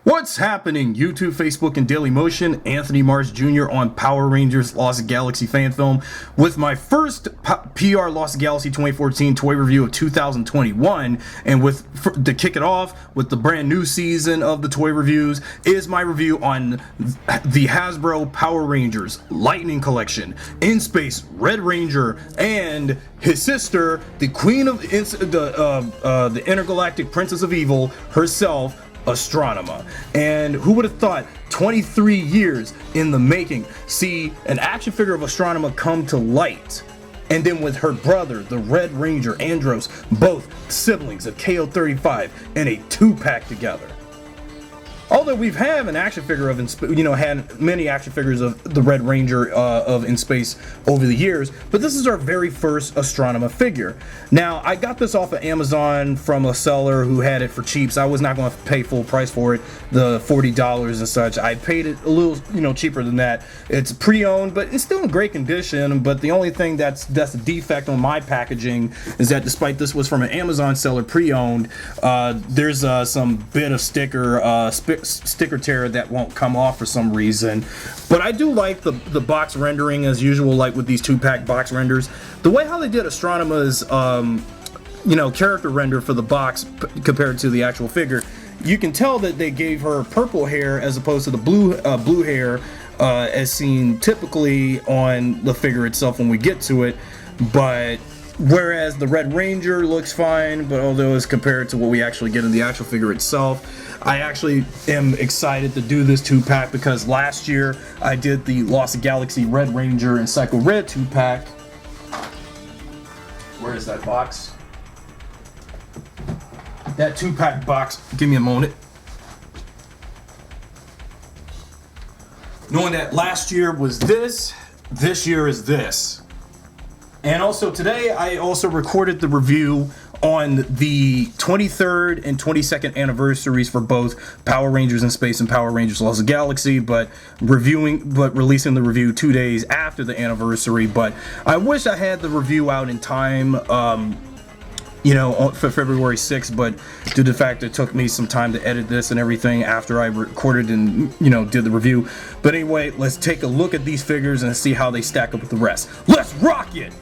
What's happening, YouTube, Facebook, and Daily Motion? Anthony Mars Jr. on Power Rangers Lost Galaxy fan film with my first PRLostGalaxy 2014 toy review of 2021, and to kick it off with the brand new season of the toy reviews is my review on the Hasbro Power Rangers Lightning Collection, In Space Red Ranger, and his sister, the Queen of the Intergalactic Princess of Evil herself, Astronema. And who would have thought 23 years in the making, see an action figure of Astronema come to light, and then with her brother, the Red Ranger, Andros, both siblings of KO35, in a 2-pack together. Although we've had an action figure of, had many action figures of the Red Ranger of In Space over the years, but this is our very first Astronema figure. Now, I got this off of Amazon from a seller who had it for cheap, so I was not going to pay full price for it, the $40 and such. I paid it a little, cheaper than that. It's pre-owned, but it's still in great condition. But the only thing that's a defect on my packaging is that despite this was from an Amazon seller pre-owned, there's some bit of sticker tear that won't come off for some reason. But I do like the box rendering as usual, like with these 2-pack box renders. The way how they did Astronema's character render for the box compared to the actual figure, you can tell that they gave her purple hair as opposed to the blue hair as seen typically on the figure itself when we get to it. But whereas the Red Ranger looks fine, but although as compared to what we actually get in the actual figure itself, I actually am excited to do this 2-pack because last year I did the Lost Galaxy Red Ranger and Psycho Red 2-pack. Where is that box? That 2-pack box, give me a moment. Knowing that last year was this year is this. And also today I also recorded the review on the 23rd and 22nd anniversaries for both Power Rangers in Space and Power Rangers Lost Galaxy, but releasing the review 2 days after the anniversary. But I wish I had the review out in time, for February 6th, but due to the fact it took me some time to edit this and everything after I recorded and, did the review. But anyway, let's take a look at these figures and see how they stack up with the rest. Let's rock it!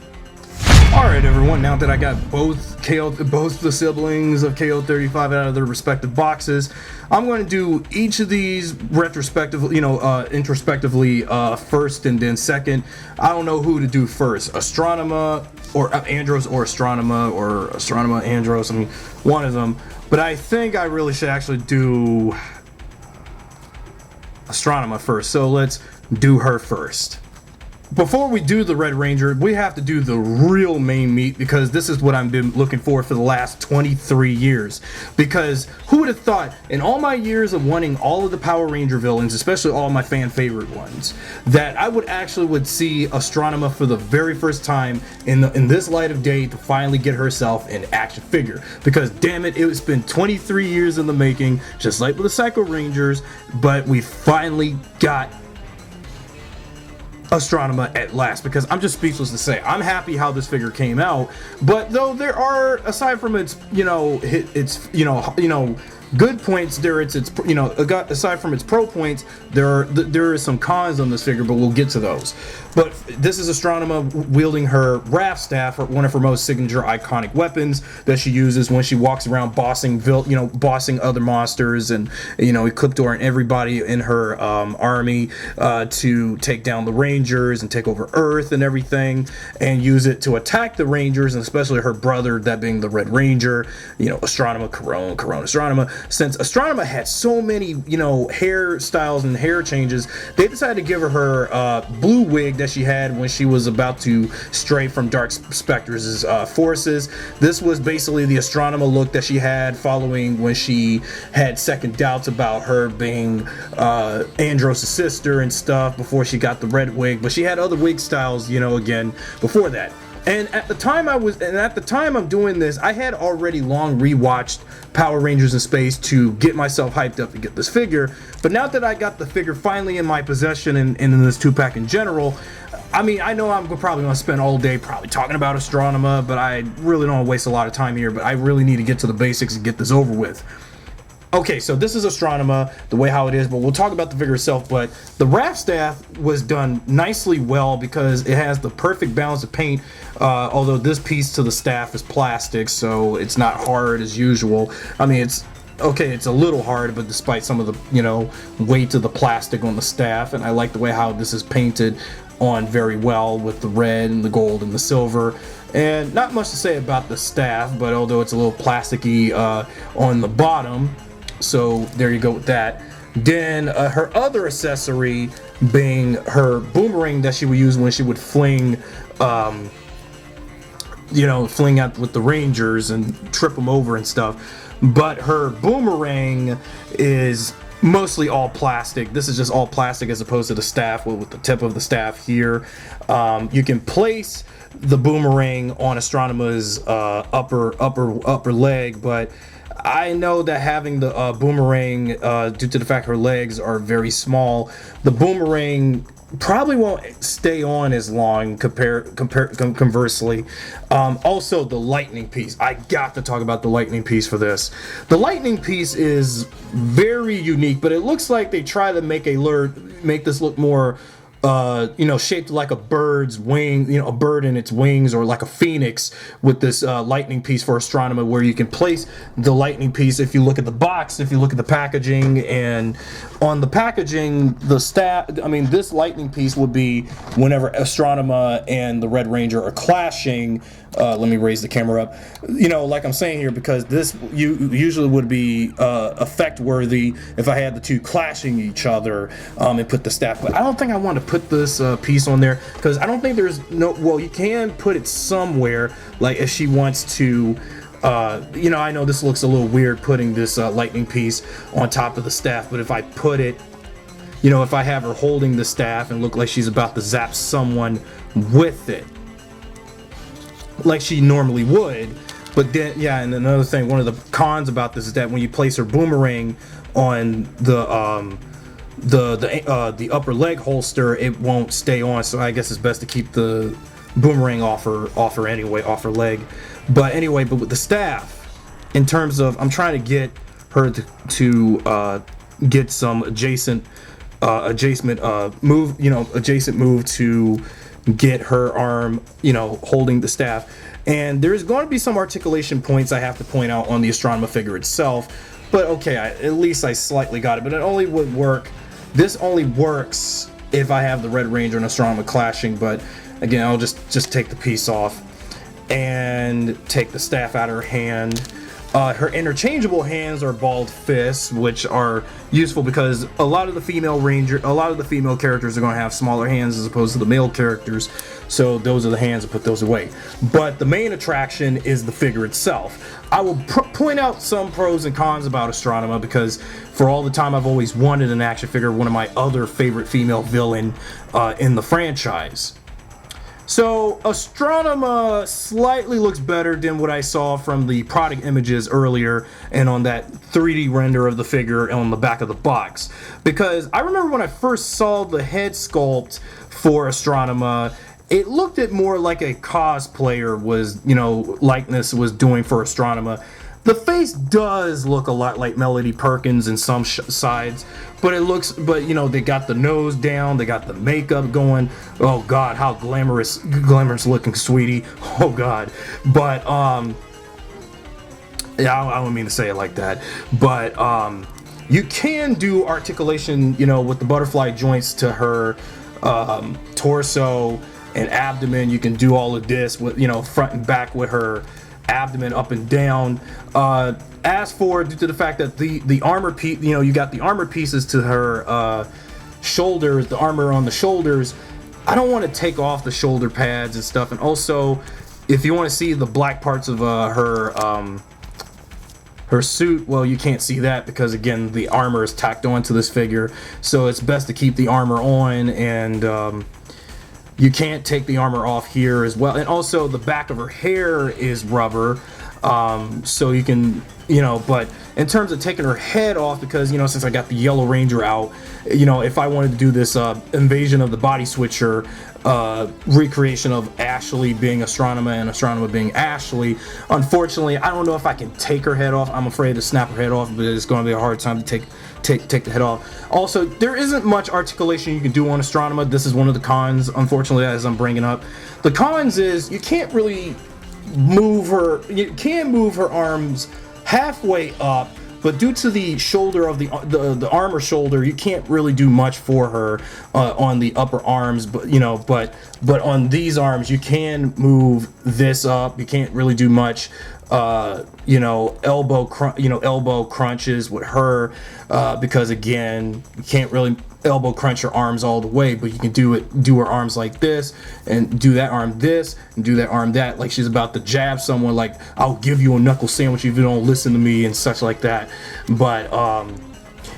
Alright everyone, now that I got both the siblings of KO35 out of their respective boxes, I'm going to do each of these retrospectively, introspectively first and then second. I don't know who to do first, Astronema or Andros or Astronema, Andros, one of them. But I think I really should actually do Astronema first, so let's do her first. Before we do the Red Ranger, we have to do the real main meat because this is what I've been looking for the last 23 years. Because who would have thought, in all my years of wanting all of the Power Ranger villains, especially all my fan favorite ones, that I would see Astronema for the very first time in this light of day to finally get herself an action figure. Because damn it, it's been 23 years in the making, just like with the Psycho Rangers, but we finally got Astronema at last, because I'm just speechless to say. I'm happy how this figure came out, but though there are, aside from its good points, aside from its pro points, there are some cons on this figure, but we'll get to those. But this is Astronema wielding her Wrath Staff, one of her most signature iconic weapons that she uses when she walks around bossing other monsters and equipped her and everybody in her army to take down the Rangers and take over Earth and everything, and use it to attack the Rangers, and especially her brother, that being the Red Ranger, Astronema, Karone, Astronema. Since Astronema had so many, hairstyles and hair changes, they decided to give her blue wig that she had when she was about to stray from Dark Spectre's forces. This was basically the Astronema look that she had following when she had second doubts about her being Andros' sister and stuff before she got the red wig. But she had other wig styles, again, before that. And at the time I'm doing this, I had already long rewatched Power Rangers in Space to get myself hyped up to get this figure. But now that I got the figure finally in my possession and in this 2-pack in general, I know I'm probably going to spend all day probably talking about Astronema, but I really don't want to waste a lot of time here, but I really need to get to the basics and get this over with. Okay, so this is Astronema, the way how it is, but we'll talk about the figure itself. But the wrap staff was done nicely well because it has the perfect balance of paint, although this piece to the staff is plastic, so it's not hard as usual. I mean, it's okay, it's a little hard, but despite some of the, you know, weight of the plastic on the staff, and I like the way how this is painted on very well with the red and the gold and the silver. And not much to say about the staff, but although it's a little plasticky on the bottom, so there you go with that. Then her other accessory being her boomerang that she would use when she would fling, you know, fling out with the Rangers and trip them over and stuff. But her boomerang is mostly all plastic. This is just all plastic as opposed to the staff with the tip of the staff here. You can place the boomerang on Astronema's upper leg, but I know that having the boomerang, due to the fact her legs are very small, the boomerang probably won't stay on as long conversely. Also, the lightning piece. I got to talk about the lightning piece for this. The lightning piece is very unique, but it looks like they try to make this look more you know, shaped like a bird's wing, you know, a bird in its wings, or like a phoenix with this lightning piece for Astronema, where you can place the lightning piece. If you look at the box, if you look at the packaging, and on the packaging, the I mean, this lightning piece would be whenever Astronema and the Red Ranger are clashing. Let me raise the camera up. You know, like I'm saying here, because this usually would be effect worthy if I had the two clashing each other and put the staff. But I don't think I want to put this piece on there, because I don't think there's no, well, you can put it somewhere, like if she wants to, you know, I know this looks a little weird putting this lightning piece on top of the staff, but if I put it, you know, if I have her holding the staff and look like she's about to zap someone with it, like she normally would. But then, yeah, and another thing, one of the cons about this is that when you place her boomerang on the upper leg holster, it won't stay on. So I guess it's best to keep the boomerang off her anyway, off her leg. But anyway, but with the staff, in terms of, I'm trying to get her to get some adjacent move, you know, adjacent move to get her arm, you know, holding the staff. And there's going to be some articulation points I have to point out on the Astronema figure itself, but okay, at least I slightly got it. But it only would work, this only works if I have the Red Ranger and Astronema clashing. But again, I'll just take the piece off and take the staff out of her hand. Her interchangeable hands are balled fists, which are useful because a lot of the female characters are going to have smaller hands as opposed to the male characters. So those are the hands, and put those away. But the main attraction is the figure itself. I will point out some pros and cons about Astronema, because for all the time I've always wanted an action figure, one of my other favorite female villain in the franchise. So Astronema slightly looks better than what I saw from the product images earlier and on that 3D render of the figure on the back of the box. Because I remember when I first saw the head sculpt for Astronema, it looked at more like a cosplayer was, you know, likeness was doing for Astronema. The face does look a lot like Melody Perkins in some sides, but it looks, but you know, they got the nose down, they got the makeup going. Oh God, how glamorous looking, sweetie. Oh God. But yeah, I don't mean to say it like that, but you can do articulation, you know, with the butterfly joints to her torso and abdomen. You can do all of this with, you know, front and back with her abdomen up and down. As for, due to the fact that the armor piece, you know, you got the armor pieces to her shoulders, the armor on the shoulders, I don't want to take off the shoulder pads and stuff. And also, if you want to see the black parts of her suit, well, you can't see that because, again, the armor is tacked onto this figure, so it's best to keep the armor on. And you can't take the armor off here as well. And also, the back of her hair is rubber, so you can, you know, but in terms of taking her head off, because, you know, since I got the Yellow Ranger out, you know, if I wanted to do this Invasion of the Body Switcher recreation of Ashley being Astronema and Astronema being Ashley. Unfortunately, I don't know if I can take her head off. I'm afraid to snap her head off, but it's going to be a hard time to take the head off. Also, there isn't much articulation you can do on Astronema. This is one of the cons, unfortunately, as I'm bringing up. The cons is you can't really move her. You can move her arms halfway up, but due to the shoulder of the armor shoulder, you can't really do much for her on the upper arms. But but on these arms, you can move this up. You can't really do much. Elbow crunches with her because again, you can't really elbow crunch her arms all the way, but you can do her arms like this, and do that arm this, and do that arm that, like she's about to jab someone, like I'll give you a knuckle sandwich if you don't listen to me and such like that. But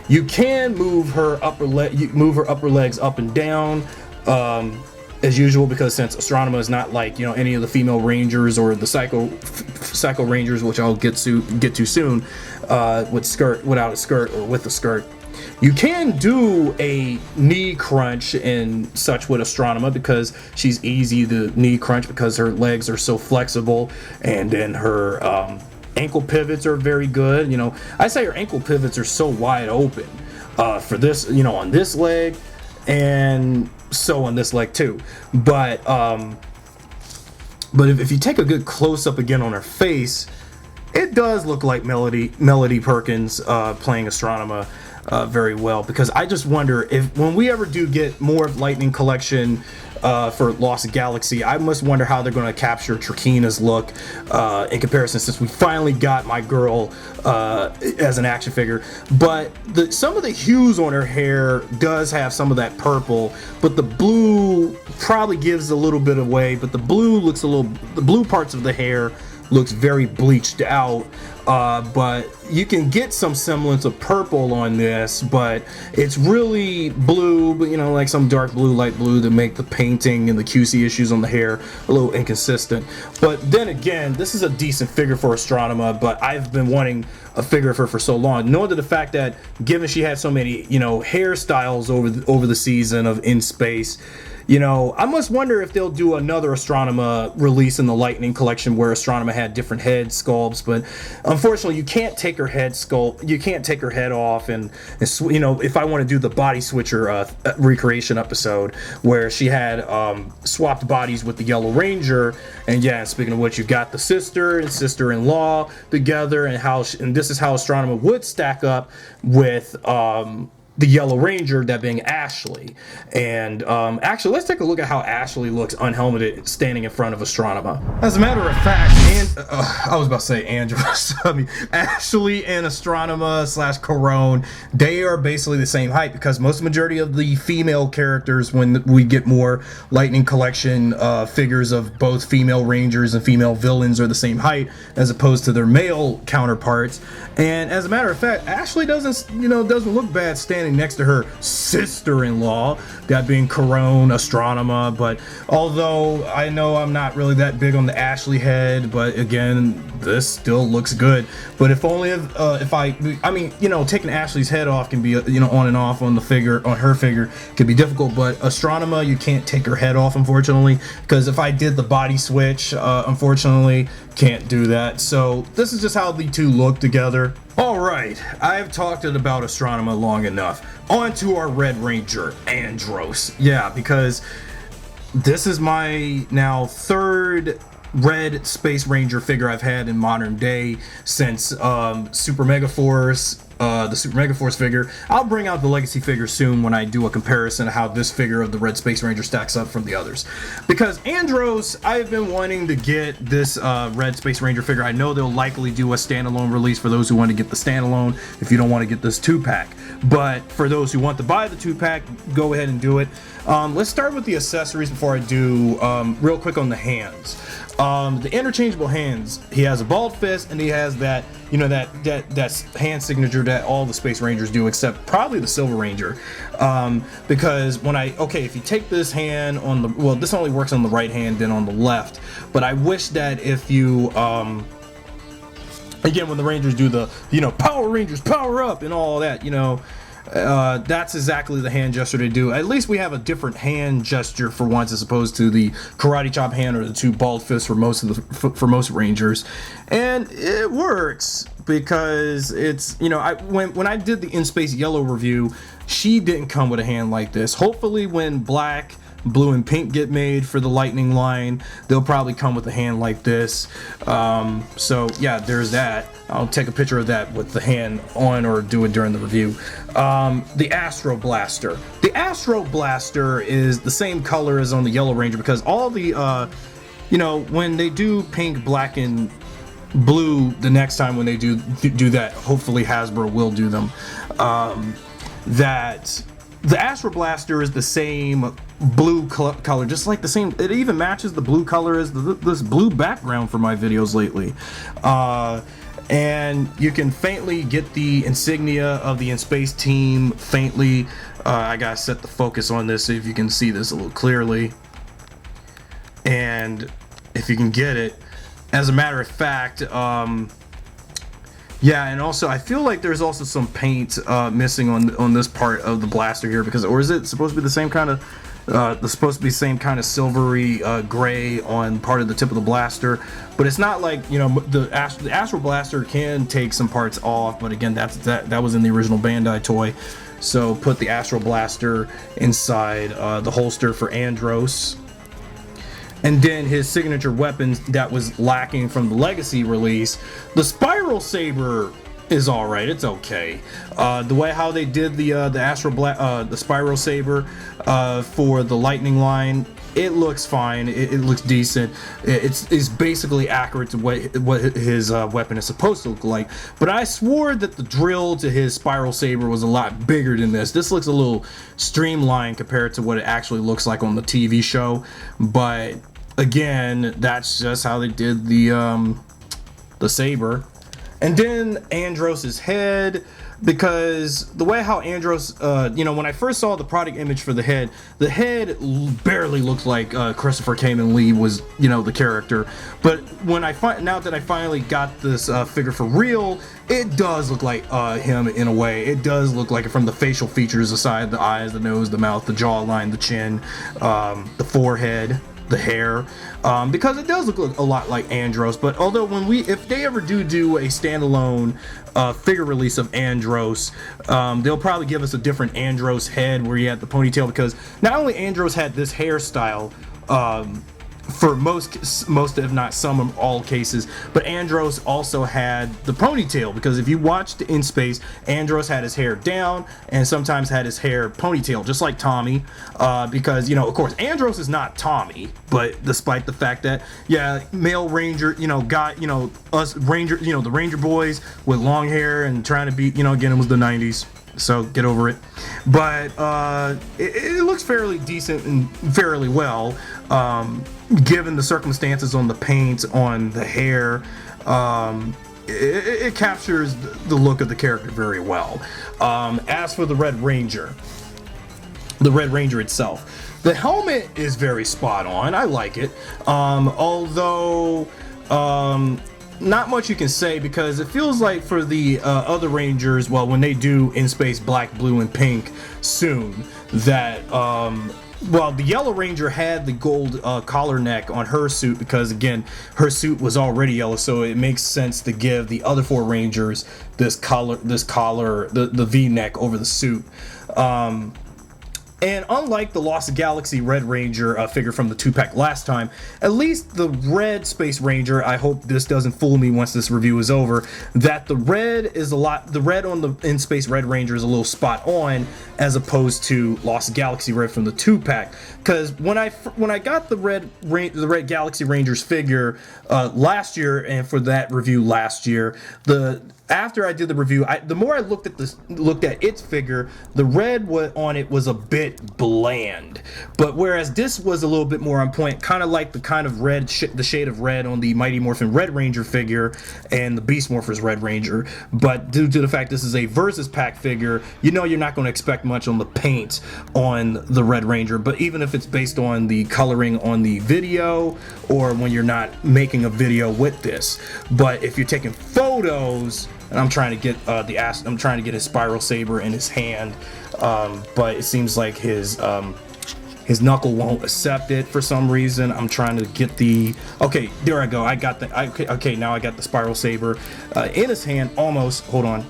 you can move her upper legs up and down as usual, because since Astronema is not like any of the female rangers or the psycho rangers, which I'll get to soon, without a skirt or with a skirt. You can do a knee crunch and such with Astronema because she's easy to knee crunch because her legs are so flexible, and then her ankle pivots are very good. I say her ankle pivots are so wide open for this, on this leg, and so on this leg too. But if you take a good close up again on her face, it does look like Melody Perkins playing Astronema very well, because I just wonder if when we ever do get more of Lightning Collection for Lost Galaxy, I must wonder how they're going to capture Trakeena's look in comparison, since we finally got my girl as an action figure. But some of the hues on her hair does have some of that purple, but the blue probably gives a little bit away. But the blue parts of the hair looks very bleached out, but you can get some semblance of purple on this, but it's really blue, but like some dark blue, light blue, to make the painting and the QC issues on the hair a little inconsistent. But then again, this is a decent figure for Astronema, but I've been wanting a figure of her for so long, knowing to the fact that given she had so many hairstyles over the season of In Space, I must wonder if they'll do another Astronema release in the Lightning Collection where Astronema had different head sculpts. But unfortunately, you can't take her head sculpt, you can't take her head off, and if I want to do the body switcher recreation episode where she had swapped bodies with the Yellow Ranger, and yeah, speaking of which, you got the sister and sister-in-law together, and this is how Astronema would stack up with the Yellow Ranger, that being Ashley. And actually, let's take a look at how Ashley looks unhelmeted standing in front of Astronema. As a matter of fact, I was about to say Andros. I mean, Ashley and Astronema / Karone, they are basically the same height, because most majority of the female characters, when we get more Lightning Collection figures of both female Rangers and female villains, are the same height as opposed to their male counterparts. And as a matter of fact, Ashley doesn't look bad standing next to her sister-in-law, that being Karone, Astronema. But although I know I'm not really that big on the Ashley head, but again, this still looks good. But if taking Ashley's head off can be on and off on her figure can be difficult, but Astronema, you can't take her head off, unfortunately, because if I did the body switch, unfortunately can't do that. So this is just how the two look together. Alright, I've talked about Astronema long enough. On to our Red Ranger, Andros. Yeah, because this is my now third Red Space Ranger figure I've had in modern day since Super Mega Force. The Super Mega Force figure. I'll bring out the Legacy figure soon when I do a comparison of how this figure of the Red Space Ranger stacks up from the others. Because Andros, I've been wanting to get this Red Space Ranger figure. I know they'll likely do a standalone release for those who want to get the standalone, if you don't want to get this 2-pack. But for those who want to buy the 2-pack, go ahead and do it. Let's start with the accessories before I do real quick on the hands. The interchangeable hands, he has a bald fist, and he has that that hand signature that all the Space Rangers do, except probably the Silver Ranger. Because if you take this hand on the, this only works on the right hand, then on the left. But I wish that if you again, when the Rangers do the Power Rangers power up and all that, That's exactly the hand gesture they do. At least we have a different hand gesture for once, as opposed to the karate chop hand or the two bald fists for most of the for most Rangers, and it works because it's, you know, when I did the In Space Yellow review, she didn't come with a hand like this. Hopefully, when Black, Blue, and Pink get made for the Lightning line, they'll probably come with a hand like this. So yeah, there's that. I'll take a picture of that with the hand on, or do it during the review. The Astro Blaster. The Astro Blaster is the same color as on the Yellow Ranger, because all the, you know, when they do Pink, Black, and Blue the next time when they do that, hopefully Hasbro will do them, that the Astro Blaster is the same blue color, just like the same, it even matches the blue color as this blue background for my videos lately. And you can faintly get the insignia of the In Space team, faintly. I gotta set the focus on this so if you can see this a little clearly, and if you can get it. As a matter of fact, yeah, and also I feel like there's also some paint missing on this part of the blaster here, because, or is it supposed to be the same kind of same kind of silvery gray on part of the tip of the blaster? But it's not like, you know, the Astro Blaster can take some parts off, but again, that was in the original Bandai toy. So put the Astro Blaster inside the holster for Andros. And then his signature weapons that was lacking from the Legacy release, the Spiral Saber is all right. It's okay. The way how they did the Spiral Saber for the Lightning line, it looks fine. It looks decent. It's basically accurate to what his weapon is supposed to look like. But I swore that the drill to his Spiral Saber was a lot bigger than this. This looks a little streamlined compared to what it actually looks like on the TV show. But again, that's just how they did the saber. And then Andros's head, because the way how Andros, you know, when I first saw the product image for the head barely looked like Christopher Kamen Lee was, you know, the character. But when now that I finally got this figure for real, it does look like him in a way. It does look like it from the facial features aside, the eyes, the nose, the mouth, the jawline, the chin, the forehead, the hair, because it does look a lot like Andros. But although if they ever do a standalone figure release of Andros, they'll probably give us a different Andros head where he had the ponytail, because not only Andros had this hairstyle for most if not some of all cases, but Andros also had the ponytail, because if you watched In Space, Andros had his hair down and sometimes had his hair ponytail, just like Tommy, because, you know, of course Andros is not Tommy, but despite the fact that, yeah, male Ranger, you know, us Ranger, you know, the Ranger boys with long hair and trying to be, you know, again, it was the 90s, so get over it. But it looks fairly decent and fairly well, given the circumstances on the paint, on the hair. It captures the look of the character very well. As for the Red Ranger itself, the helmet is very spot on. I like it, although not much you can say, because it feels like for the other Rangers, well, when they do In Space Black, Blue, and Pink soon, that well, the Yellow Ranger had the gold collar neck on her suit, because again, her suit was already yellow, so it makes sense to give the other four Rangers this collar, the V-neck over the suit. And unlike the Lost Galaxy Red Ranger figure from the 2-pack last time, at least the Red Space Ranger, I hope this doesn't fool me once this review is over, that the red on the In Space Red Ranger is a little spot on, as opposed to Lost Galaxy Red from the 2-pack. Because when I got the Red Galaxy Rangers figure last year, and for that review last year, after I did the review, the more I looked at its figure, the red on it was a bit bland. But whereas this was a little bit more on point, kind of like the kind of red, the shade of red on the Mighty Morphin Red Ranger figure and the Beast Morphers Red Ranger. But due to the fact this is a versus pack figure, you know you're not going to expect much on the paint on the Red Ranger. But even if it's based on the coloring on the video, or when you're not making a video with this, but if you're taking photos and I'm trying to get I'm trying to get his spiral saber in his hand, but it seems like his knuckle won't accept it for some reason. I'm trying to get the, okay, there I go. I got the, okay, now I got the spiral saber in his hand, almost. Hold on.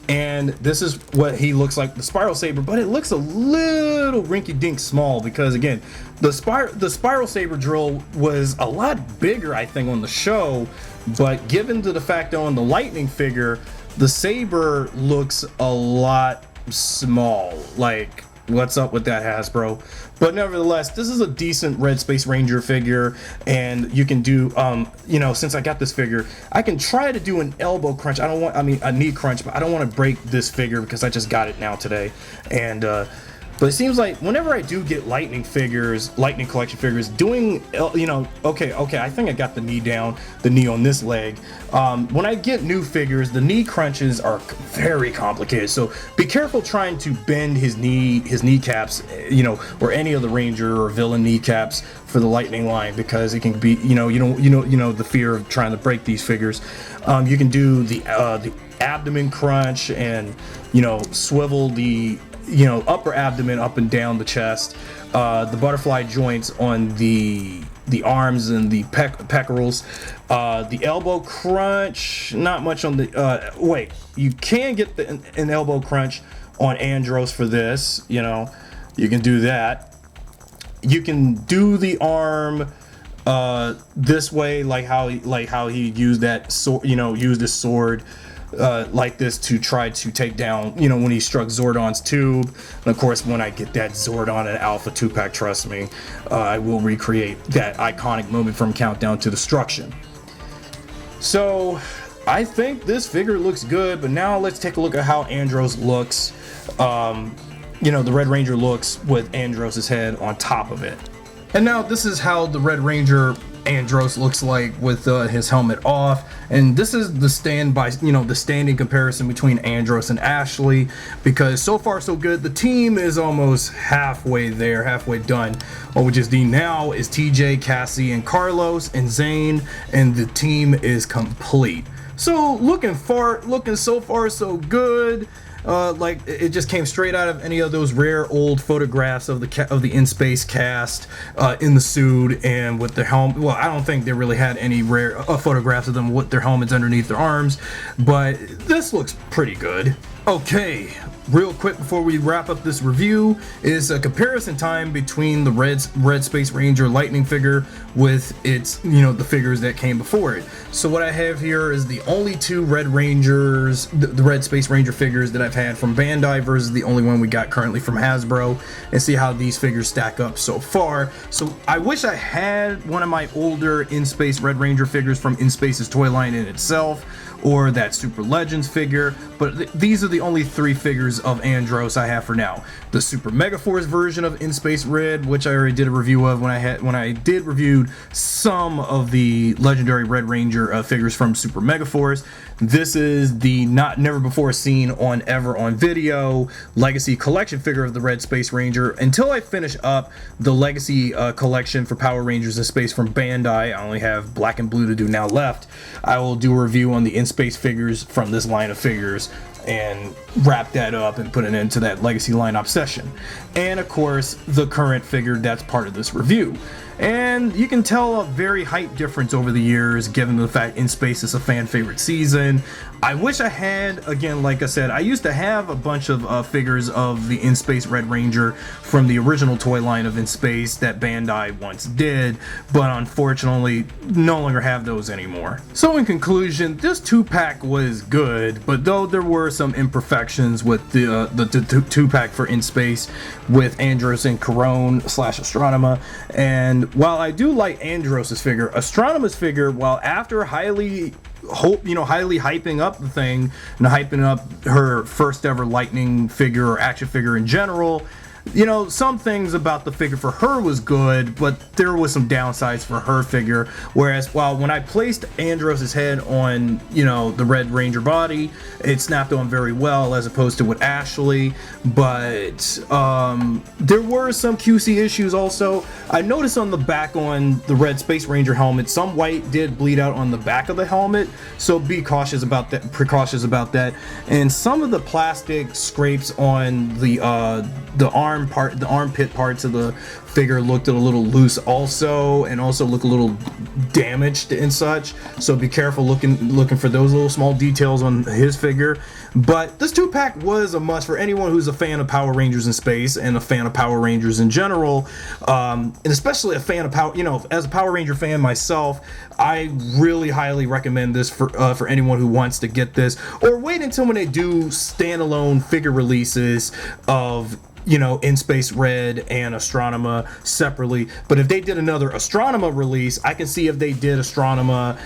And this is what he looks like, the spiral saber, but it looks a little rinky-dink small because, again, the spiral saber drill was a lot bigger, I think, on the show, but given to the fact that on the lightning figure, the saber looks a lot small. Like, what's up with that, Hasbro? But nevertheless, this is a decent Red Space Ranger figure, and you can do, you know, since I got this figure, I can try to do an elbow crunch. I mean a knee crunch, but I don't want to break this figure because I just got it now today. And but it seems like whenever I do get Lightning Collection figures, doing, you know, okay, I think I got the knee down, the knee on this leg. When I get new figures, the knee crunches are very complicated. So be careful trying to bend his kneecaps, you know, or any of the Ranger or villain kneecaps for the Lightning line, because it can be, you know, the fear of trying to break these figures. You can do the abdomen crunch and, you know, swivel the, you know, upper abdomen up and down the chest, the butterfly joints on the arms and the pectorals, the elbow crunch, not much on the, wait, you can get an elbow crunch on Andros for this, you know, you can do that. You can do the arm this way, like how he used that sword, you know, used his sword like this to try to take down, you know, when he struck Zordon's tube. And of course, when I get that Zordon and Alpha 2-pack, trust me, I will recreate that iconic moment from Countdown to Destruction. So I think this figure looks good, but now let's take a look at how Andros looks. You know, the Red Ranger looks with Andros's head on top of it. And now this is how the Red Ranger Andros looks like with his helmet off, and this is the standing comparison between Andros and Ashley, because so far so good. The team is almost halfway there, halfway done. What we just need now is TJ, Cassie, and Carlos and Zane, and the team is complete. So looking so far so good. Like it just came straight out of any of those rare old photographs of the In Space cast in the suit and with their helmet. Well, I don't think they really had any rare photographs of them with their helmets underneath their arms, but this looks pretty good. Okay, real quick before we wrap up this review is a comparison time between the Red Space Ranger Lightning figure with its, you know, the figures that came before it. So what I have here is the only two Red Rangers, the Red Space Ranger figures that I've had from Bandai versus the only one we got currently from Hasbro, and see how these figures stack up so far. So I wish I had one of my older In Space Red Ranger figures from In Space's toy line in itself, or that Super Legends figure, but these are the only three figures of Andros I have for now. The Super Megaforce version of In Space Red, which I already did a review of when I did reviewed some of the legendary Red Ranger figures from Super Megaforce. This is the never before seen on video Legacy collection figure of the Red Space Ranger. Until I finish up the Legacy collection for Power Rangers in Space from Bandai, I only have black and blue to do now left. I will do a review on the In Space figures from this line of figures and wrap that up and put it into that Legacy line obsession. And of course, the current figure that's part of this review. And you can tell a very height difference over the years, given the fact In Space is a fan favorite season. I wish I had, again, like I said, I used to have a bunch of figures of the In Space Red Ranger from the original toy line of In Space that Bandai once did, but unfortunately no longer have those anymore. So in conclusion, this 2-pack was good, but though there were some imperfections with the 2-pack for In Space with Andros and Karone / Astronema, and while I do like Andros' figure, Astronema's figure, while after highly hyping up the thing and hyping up her first ever Lightning figure or action figure in general, you know, some things about the figure for her was good, but there was some downsides for her figure. Whereas, while when I placed Andros' head on, you know, the Red Ranger body, it snapped on very well as opposed to with Ashley. But there were some QC issues also. I noticed on the back on the Red Space Ranger helmet, some white did bleed out on the back of the helmet, so be cautious about that, precautious about that. And some of the plastic scrapes on the armpit parts of the figure looked a little loose also, and also look a little damaged and such, so be careful looking for those little small details on his figure. But this 2-pack was a must for anyone who's a fan of Power Rangers in space and a fan of Power Rangers in general, and especially a fan of Power, you know, as a Power Ranger fan myself, I really highly recommend this for anyone who wants to get this, or wait until when they do standalone figure releases of, you know, In Space Red and Astronema separately. But if they did another Astronema release, I can see if they did Astronema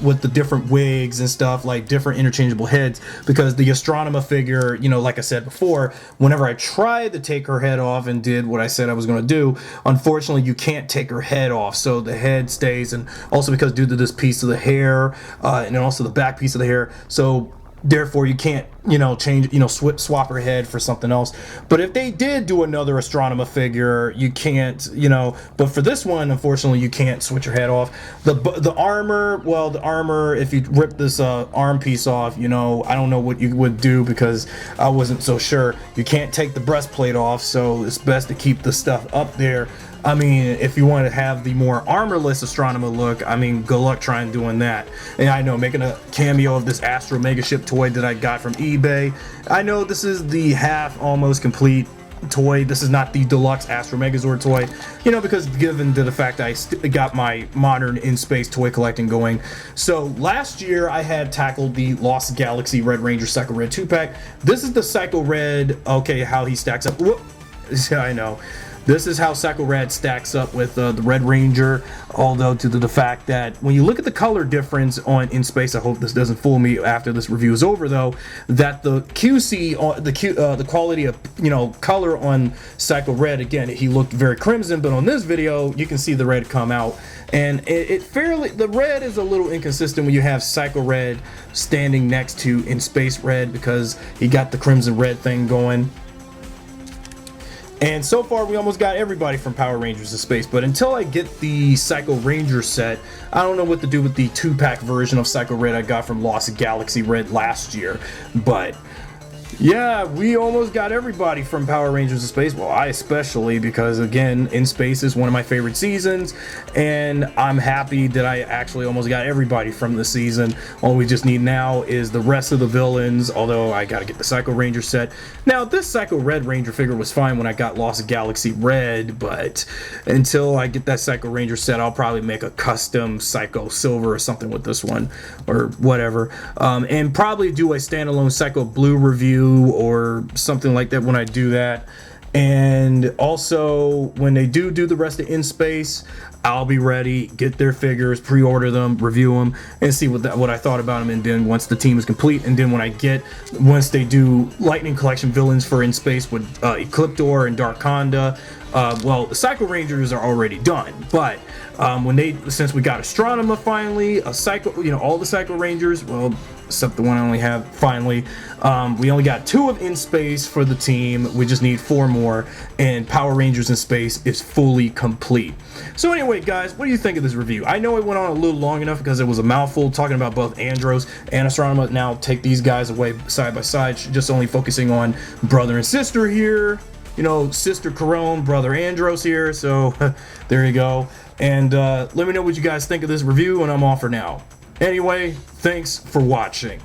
with the different wigs and stuff, like different interchangeable heads, because the Astronema figure, you know, like I said before, whenever I tried to take her head off and did what I said I was going to do, unfortunately you can't take her head off, so the head stays, and also because due to this piece of the hair and also the back piece of the hair, so therefore you can't, you know, change, you know, swap her head for something else. But if they did do another Astronema figure, you can't, you know, but for this one, unfortunately, you can't switch her head off. The armor, well, the armor, if you rip this arm piece off, you know, I don't know what you would do, because I wasn't so sure. You can't take the breastplate off, so it's best to keep the stuff up there. I mean, if you want to have the more armorless Astronema look, I mean, good luck trying doing that. And I know, making a cameo of this Astro Megaship toy that I got from eBay. I know this is the half almost complete toy. This is not the deluxe Astro Megazord toy, you know, because given to the fact that I got my modern in-space toy collecting going. So last year I had tackled the Lost Galaxy Red Ranger Psycho Red 2-pack. This is the Psycho Red, okay, how he stacks up. Whoop. Yeah, I know. This is how Psycho Red stacks up with the Red Ranger, although to the fact that when you look at the color difference on In Space, I hope this doesn't fool me after this review is over though, that the QC, the quality of, you know, color on Psycho Red, again, he looked very crimson, but on this video, you can see the red come out. And the red is a little inconsistent when you have Psycho Red standing next to In Space Red, because he got the crimson red thing going. And so far, we almost got everybody from Power Rangers in Space, but until I get the Psycho Ranger set, I don't know what to do with the 2-pack version of Psycho Red I got from Lost Galaxy Red last year. But yeah, we almost got everybody from Power Rangers in Space. Well, I especially, because again, In Space is one of my favorite seasons, and I'm happy that I actually almost got everybody from the season. All we just need now is the rest of the villains, although I gotta get the Psycho Ranger set. Now, this Psycho Red Ranger figure was fine when I got Lost Galaxy Red, but until I get that Psycho Ranger set, I'll probably make a custom Psycho Silver or something with this one, or whatever, and probably do a standalone Psycho Blue review or something like that when I do that. And also, when they do the rest of In Space, I'll be ready, get their figures, pre-order them, review them, and see what I thought about them. And then once the team is complete, and then once they do Lightning Collection villains for In Space with Ecliptor and Darkonda, well, the Psycho Rangers are already done, but since we got Astronema finally, all the Psycho Rangers, well, except the one I only have finally, we only got 2 of In Space for the team. We just need 4 more, and Power Rangers in Space is fully complete. So anyway, guys, what do you think of this review? I know it went on a little long enough because it was a mouthful talking about both Andros and Astronema. Now take these guys away side by side, just only focusing on brother and sister here. You know, sister Karone, brother Andros here. So there you go. And let me know what you guys think of this review, and I'm off for now. Anyway, thanks for watching.